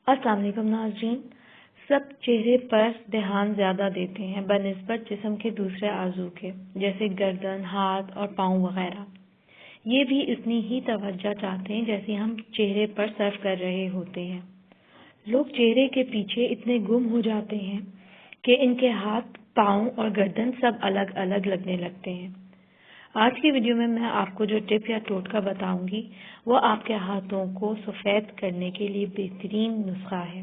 السلام علیکم ناظرین. سب چہرے پر دھیان زیادہ دیتے ہیں بنسبت جسم کے دوسرے اعضاء کے، جیسے گردن، ہاتھ اور پاؤں وغیرہ. یہ بھی اتنی ہی توجہ چاہتے ہیں جیسے ہم چہرے پر صرف کر رہے ہوتے ہیں. لوگ چہرے کے پیچھے اتنے گم ہو جاتے ہیں کہ ان کے ہاتھ، پاؤں اور گردن سب الگ الگ لگنے لگتے ہیں. آج کی ویڈیو میں آپ کو جو ٹپ یا ٹوٹکا بتاؤں گی وہ آپ کے ہاتھوں کو سفید کرنے کے لیے بہترین نسخہ ہے.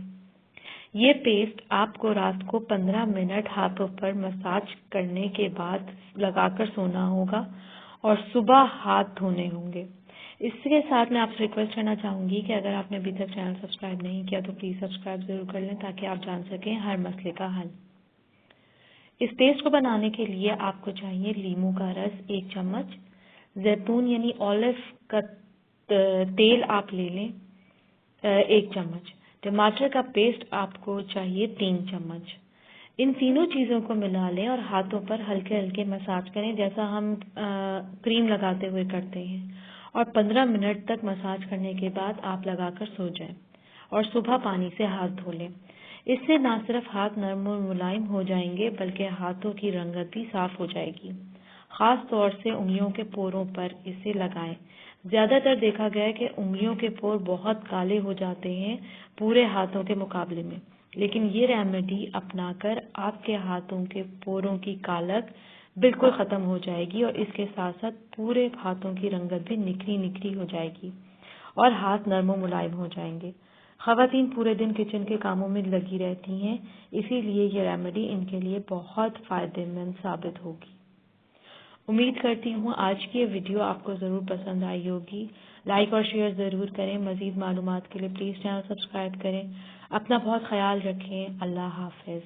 یہ پیسٹ آپ کو رات کو 15 منٹ ہاتھوں پر مساج کرنے کے بعد لگا کر سونا ہوگا اور صبح ہاتھ دھونے ہوں گے. اس کے ساتھ میں آپ سے ریکویسٹ کرنا چاہوں گی کہ اگر آپ نے ابھی تک چینل سبسکرائب نہیں کیا تو پلیز سبسکرائب ضرور کر لیں تاکہ آپ جان سکیں ہر مسئلے کا حل. اس پیسٹ کو بنانے کے لیے آپ کو چاہیے لیموں کا رس 1 چمچ، زیتون یعنی اولیو کا تیل آپ لے لیں 1 چمچ، ٹماٹر کا پیسٹ آپ کو چاہیے 3 چمچ. ان تینوں چیزوں کو ملا لیں اور ہاتھوں پر ہلکے ہلکے مساج کریں جیسا ہم کریم لگاتے ہوئے کرتے ہیں، اور 15 منٹ تک مساج کرنے کے بعد آپ لگا کر سو جائیں اور صبح پانی سے ہاتھ دھو لیں. اس سے نہ صرف ہاتھ نرم و ملائم ہو جائیں گے بلکہ ہاتھوں کی رنگت بھی صاف ہو جائے گی. خاص طور سے انگلیوں کے پوروں پر اسے لگائیں. زیادہ تر دیکھا گیا ہے کہ انگلیوں کے پور بہت کالے ہو جاتے ہیں پورے ہاتھوں کے مقابلے میں، لیکن یہ ریمیڈی اپنا کر آپ کے ہاتھوں کے پوروں کی کالک بالکل ختم ہو جائے گی اور اس کے ساتھ ساتھ پورے ہاتھوں کی رنگت بھی نکھری نکھری ہو جائے گی اور ہاتھ نرم و ملائم ہو جائیں گے. خواتین پورے دن کچن کے کاموں میں لگی رہتی ہیں، اسی لیے یہ ریمیڈی ان کے لیے بہت فائدہ مند ثابت ہوگی. امید کرتی ہوں آج کی یہ ویڈیو آپ کو ضرور پسند آئی ہوگی. لائک اور شیئر ضرور کریں. مزید معلومات کے لیے پلیز چینل سبسکرائب کریں. اپنا بہت خیال رکھیں. اللہ حافظ.